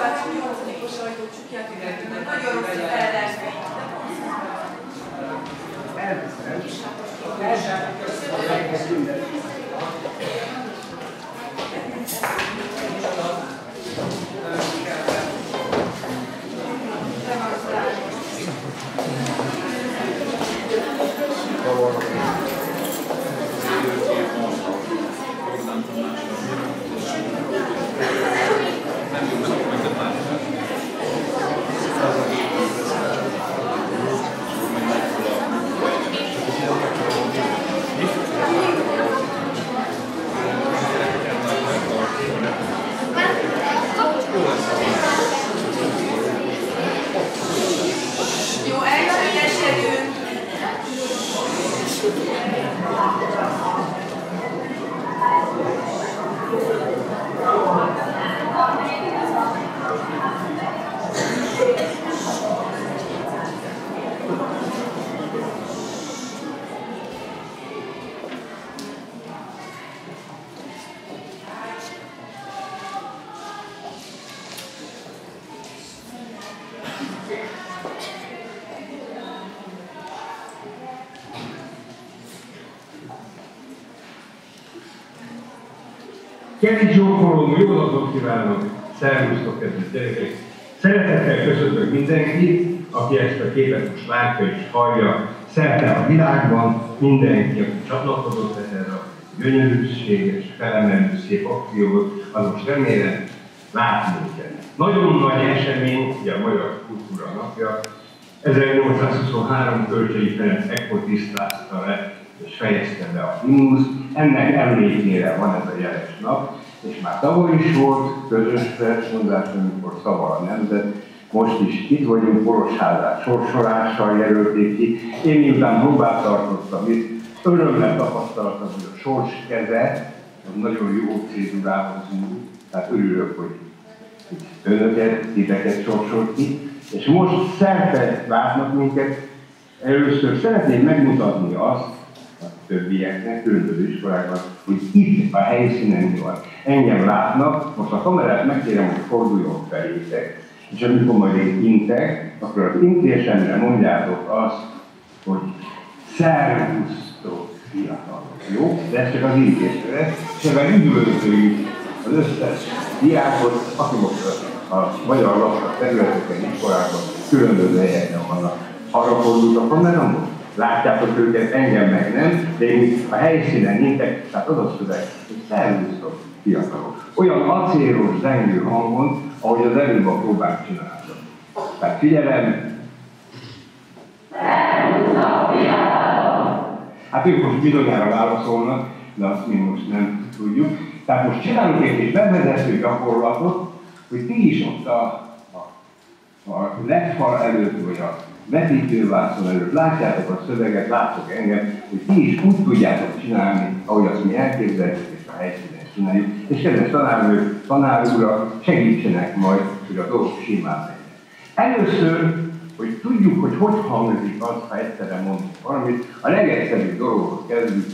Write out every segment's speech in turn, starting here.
8-os ajtót csukjátok, mert nagyon rossz a feladásba. Kedves Zsókolom, jó napot kívánok! Szervusztok, kedves gyerekek! Szeretettel köszöntök mindenkit, aki ezt a képet most látja és hallja szerte a világban, mindenki, aki csatlakozott ehhez a gyönyörűséges, felemelő szép akciót, az most remélem lát minket. Nagyon nagy esemény, ugye a Magyar Kultúra Napja, 1823 Kölcsei Ferenc ekkor tisztázta le és fejezte be a himnuszt. Ennek emlékére van ez a jeles nap, és már tavaly is volt közös versmondás, amikor szaval a nemzet, most is itt vagyunk, Korosházát sorsolással jelölték ki. Én miután próbát tartottam itt, örömmel tapasztaltam, hogy a sors keze, az nagyon jó cédurához múlt, tehát örülök, hogy önöket, titeket sorsolt ki, és most szerte látnak minket. Először szeretném megmutatni azt a többieknek, különböző iskolákban, hogy itt a helyszínen mi van. Engem látnak, most a kamerát megkérem, hogy forduljon felétek, és amikor majd én intek, akkor az intésemre mondjátok azt, hogy szervusztok, fiatalok, jó? De ez csak az intésre, és ebben üdvözöljük az összes diákot, aki most a magyar lakos területeken, iskolákban, különböző helyeken vannak. Arra fordult a kamera most? Látjátok őket, engem meg nem, de én a helyszínen intek, tehát az a szöveg, hogy szervusztok, fiatalok. Olyan acélos, zengő hangon, ahogy az előbb a próbát csináltam. Tehát figyelem! Szervusztok, fiatalok! Hát ők most bizonyára válaszolnak, de azt mi most nem tudjuk. Tehát most csinálunk egy kis bevezető gyakorlatot, hogy ti is ott a legfal előtt, vagy a vetítővászon előtt látjátok a szöveget, láttok engem, hogy ti is úgy tudjátok csinálni, ahogy azt mi elképzeljük, és a helyszínen csináljuk. És kedves tanárnők, tanárurak segítsenek majd, hogy a dolgok simán legyen. Először, hogy tudjuk, hogy hangzik az, ha egyszerre mondunk valamit, a legegyszerűbb dologhoz kezdjük,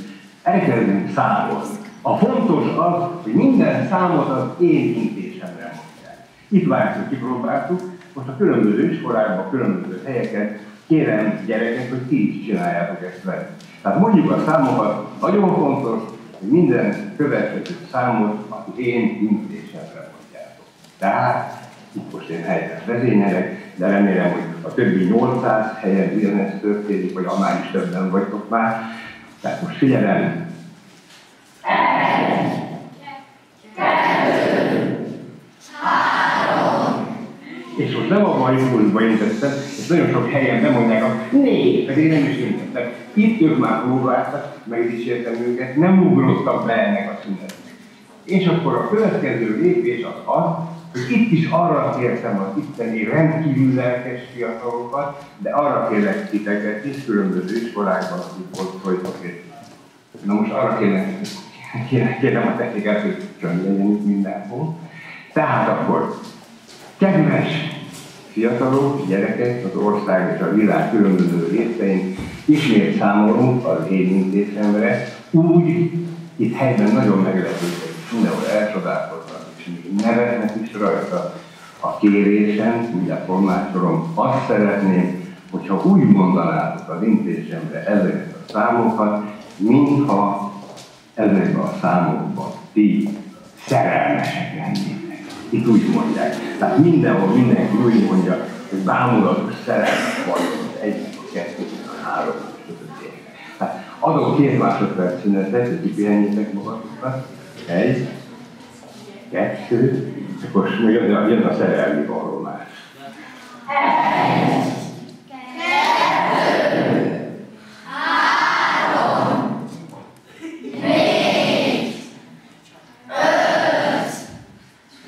elkezdünk számolni. A fontos az, hogy minden számot az én intésemre mondják. Itt vártuk, kipróbáltuk, most a különböző iskolákban, különböző helyeken kérem gyerekek, hogy ti is csináljátok ezt velem. Tehát mondjuk a számokat, nagyon fontos, hogy minden következő számot az én intésemre mondjátok. Tehát itt most én helyet vezényelek, de remélem, hogy a többi 800 helyen ugyanezt történik, vagy annál is többen vagytok már. Tehát most figyelem! És most nem abban a impulzusban intettem, és nagyon sok helyen bemondják a né, pedig nem is intettem. Itt ők már próbáltak, megdicsértem őket, nem ugrottak be ennek a szünetnek. És akkor a következő lépés az, hogy itt is arra kértem az itteni rendkívül lelkes fiatalokat, de arra kérlek titeket is, különböző iskolákban, akik ott folytak. Na most arra kérem a technikát, hogy csönd legyen itt mindenhol. Tehát akkor, kedves fiatalok, gyerekek, az ország és a világ különböző részein ismét számolunk az én intézemre, úgy itt helyben nagyon meglepődtek, és mindenhol elcsodálkoznak, és még neveznek is rajta a kérésem, mindjárt tolmácsolom, azt szeretném, hogyha úgy mondanátok az intézésemre ezeket a számokat, mintha ezekben a számokban ti szerelmesek lennétek. Itt úgy mondják. Tehát mindenhol mindenki úgy mondja, hogy bámulatos szerelmes vagyunk, egyik, a kettő, a három, stb. Tehát adok 2 másodperc szünetet, hogy pihenjétek magatokat. 1, 2, és akkor jön a szerelmi vallomás. 1, 2, 3, 4, 5,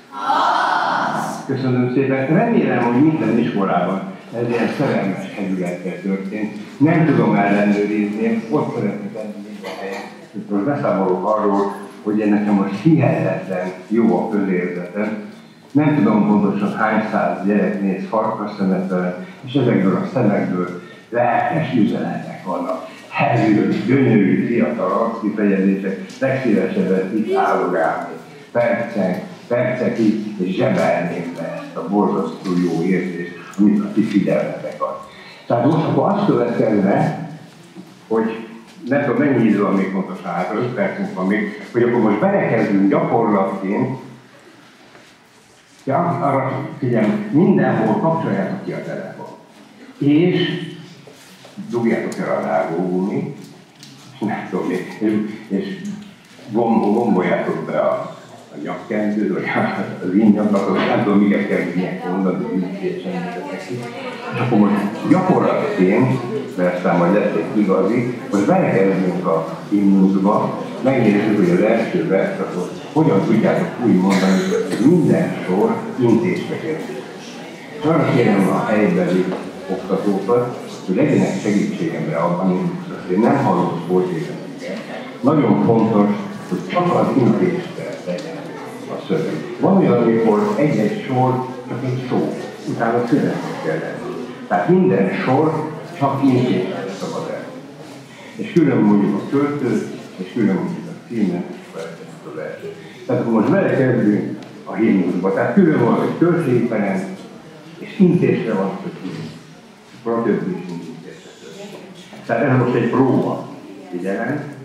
6. Köszönöm szépen. Remélem, hogy minden iskolában ez ilyen szerelmes hegyülettel történt. Nem tudom ellenőrizni, ott szeretnék lenni minden helyen. Most beszámolok arról, hogy én nekem most hihetetlen jó a közérzetem. Nem tudom pontosan hány száz gyerek néz farkasszemetben, és ezekből a szemekből lelkes üzenetek vannak. Hevül, gyönyörű, fiatal arckifejezések, legszívesebben itt állogálni. Percekig, és zsebelném le ezt a borzasztó jó érzést, amit a ti figyelmetek ad. Tehát most akkor azt következne, hogy nem tudom, mennyi idő van még pontosan, hát 5 percünk van még, hogy akkor most belekezdünk gyakorlatként. Ja, arra figyelj, mindenhol kapcsoljátok ki a telefon. És dugjátok el a rágógumit, nem tudom, és gomboljátok be a nyakkendőt, vagy az innyakat, nem tudom, miket kell minek mondani, és akkor most gyakorlatként, mert aztán majd lesz egy igazi, most belekezdünk a himnuszba, megnézzük, hogy az első verszakot hogyan tudjátok úgy mondani, hogy minden sor intézbe kerül. És arra kérem a helybeli oktatókat, hogy legyenek segítségemre abban, hogy én nem hallom sportéleteket. Nagyon fontos, hogy csak az intézbe legyen a szöveg. Van olyan, amikor egy-egy sor csak egy szó, utána születnek kell lenni. Tehát minden sor csak intézbe szabad el. És külön mondjuk a költőt, és külön mondjuk a címet, és feltesszük a verset. Tehát akkor most belekezdünk a himnuszba. Tehát külön van, hogy Törzséi Ferenc, és intézbe van, hogy himnusz. Akkor a többi is intézbe történik. Tehát ez most egy próba. Figyelem.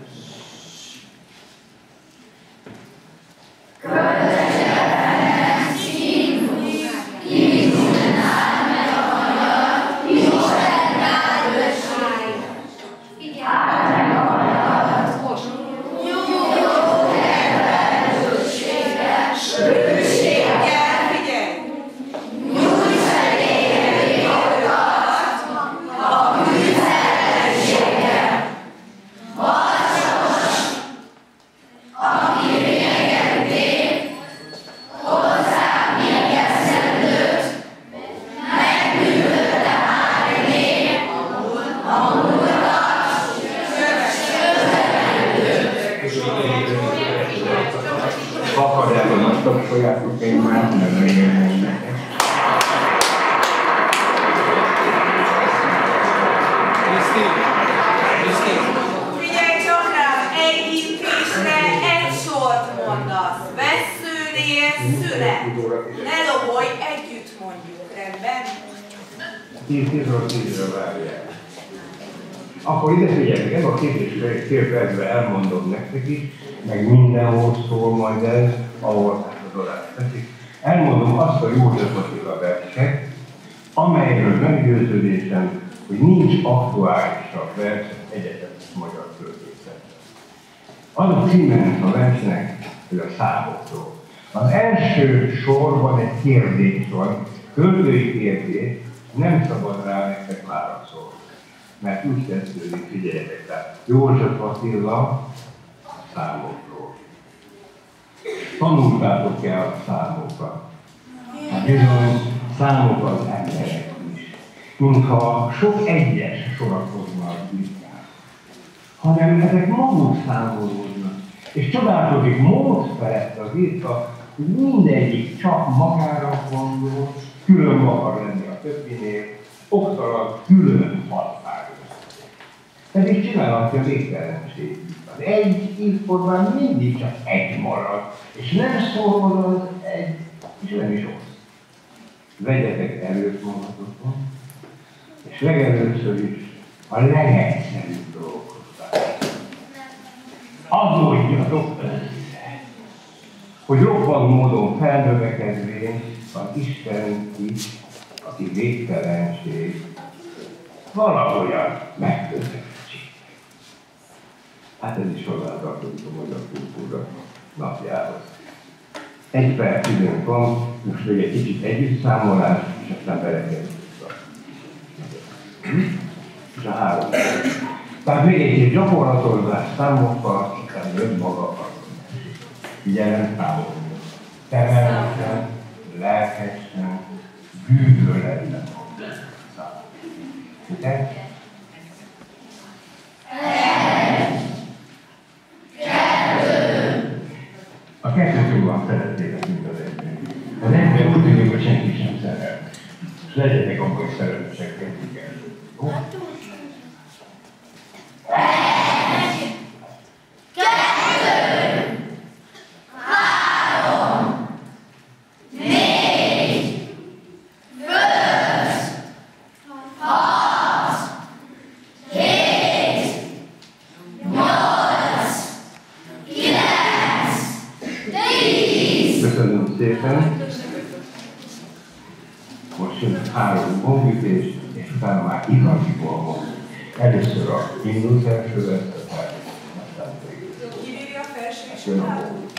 Akkor ide figyeljetek, ez a 2,5 percben elmondom nektek is, meg mindenhol szól majd ez, ahol az orrát teszik. Elmondom azt a József Attila verset, amelyről meggyőződésem, hogy nincs aktuálisabb vers egyetemes magyar költőszerben. Az a címe a versnek, hogy a számokról. Az első sorban egy kérdés van, költői kérdés, nem szabad rá nektek válaszolni. Mert úgy kezdődik, figyeljetek, tehát József Attila a számokról. Tanultátok-e a számokat? Hát bizony, számok az emberek is. Mintha sok egyes sorakoznak írkán, hanem ezek maguk számolódnak. És csodálkozik mód felett az írka, hogy mindegyik csak magára gondol, külön akar lenni a többinél, oktalan külön határozó. Pedig csinálhatja a végtelenség. Az egy írformán mindig csak egy marad, és nem szól az egy, és nem is osz. vegyetek erőt magatokon, és legelőször is a legegyszerűbb dolgokhoz. Adódjatok össze, hogy roppant módon felnövekedvén az Isten is, aki végtelenség, valahogyan megközelítsék. Hát ez is hozzátartozik a magyar kultúra napjához. Egy perc időnk van, most még egy kicsit együttszámolás, és aztán belekezdjük és a 3. Tehát még egy gyakorlatozás számokkal, aztán jön maga a figyelem számolni. Temelősen, lelkesen, bűvöletlen számolni. Ugye? A kettőtől szeretnének mind az egyben. Az ember úgy tűnik, hogy senki sem szerel. És legyetek abban, hogy szeretesek kezdjük el. Jó? Köszönöm szépen. Most jön 3 gombütés, és utána már igazi gombok. Először a himnusz első verset, aztán végül. Kivéri a felső és Jön a a hátul. gomb.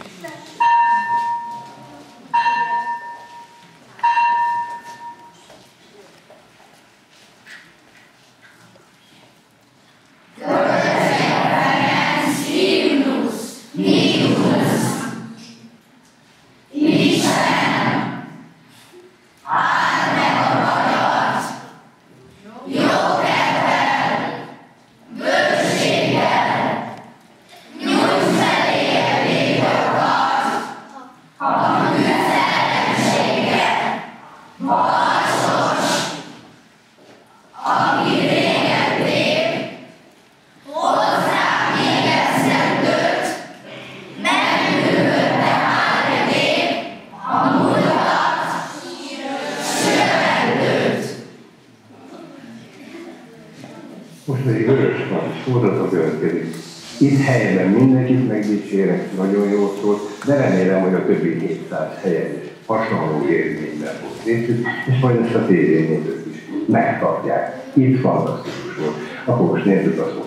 Most pedig vörös van, és fordulata következik. Itt helyben mindenkit megdicsérek, nagyon jól szólt, de remélem, hogy a többi 700 helyen is hasonló élményben volt részük, és majd ezt a tévényétők is megtartják. Itt fantasztikus volt. Akkor most nézzük a szót.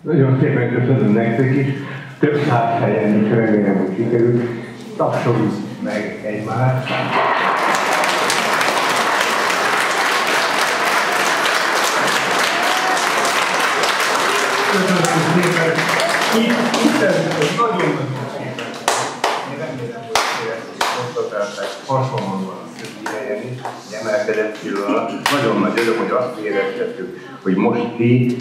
Nagyon szépen köszönöm nektek is. Több száz helyen is remélem, hogy sikerült. Tapsoljuk meg egymást. Köszönöm szépen. Itt nagyon-nagyon szépen. Én remélem, hogy konstatálták, hasonlóan van a többi helyen is, emelkedett pillanat. Nagyon nagy öröm, hogy azt éreztettük, hogy most ti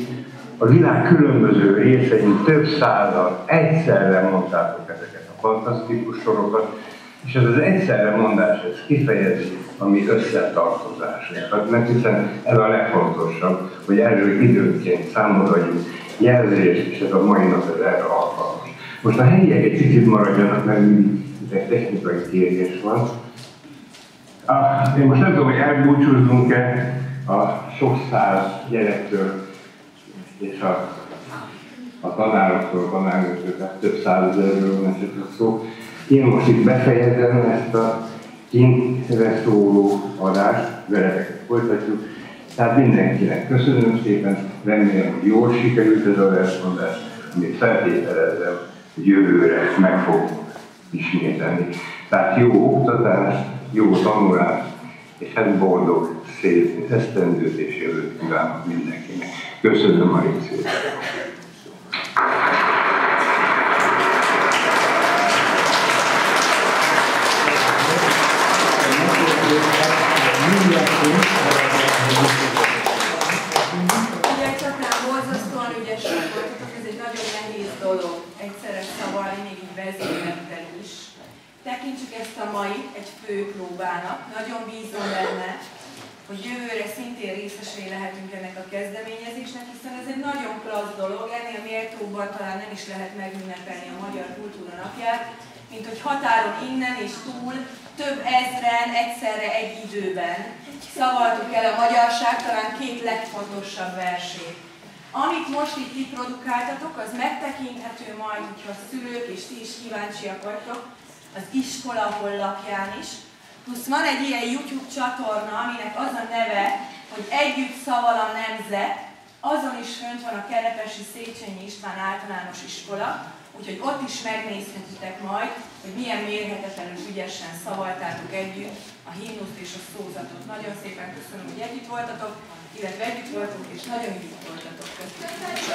a világ különböző részein több százan egyszerre mondtátok ezeket a fantasztikus sorokat, és ez az egyszerre mondás, ez kifejezi a mi összetartozásunkat, mert hiszen ez a legfontosabb, hogy erről időnként számol vagyunk jelzés, és ez a mai nap ez erre alkalmas. Most a helyiek egy kicsit maradjanak, mert mindig technikai kérés van. Én most nem tudom, hogy elbúcsúzzunk-e a sok száz gyerektől, és a tanároktól, tanárnőktől, tehát több százezerről van esetleg szó. Én most itt befejezem ezt a kintre szóló adást, veletek folytatjuk. Tehát mindenkinek köszönöm szépen, remélem, hogy jól sikerült ez a versmondás, amit feltételezem, hogy jövőre meg fogunk ismételni. Tehát jó oktatást, jó tanulást, és hát boldog, szép esztendőt és jövőt kívánok mindenkinek. Köszönöm a részét. Ugye csaknál borzasztóan ügyesek voltatok, ez egy nagyon nehéz dolog egyszerre szavalni, még így vezénylettel is. Tekintsük ezt a mai egy fő próbának. Nagyon bízom benne, hogy jövőre szintén részesei lehetünk ennek a kezdeményezésnek, hiszen ez egy nagyon klassz dolog, ennél méltóbban talán nem is lehet megünnepelni a Magyar Kultúra Napját, mint hogy határon innen és túl több ezren egyszerre egy időben szavaltuk el a magyarság talán két legfontosabb versét. Amit most itt ti produkáltatok, az megtekinthető majd, hogyha a szülők és ti is kíváncsiak vagytok, az iskola honlapján is. Plusz van egy ilyen YouTube csatorna, aminek az a neve, hogy Együtt szaval a nemzet, azon is fönt van a Kerepesi Széchenyi István Általános Iskola, úgyhogy ott is megnézhetitek majd, hogy milyen mérhetetlenül ügyesen szavaltátok együtt a himnuszt és a szózatot. Nagyon szépen köszönöm, hogy együtt voltatok, illetve együtt voltunk, és nagyon együtt voltatok. Köszönöm.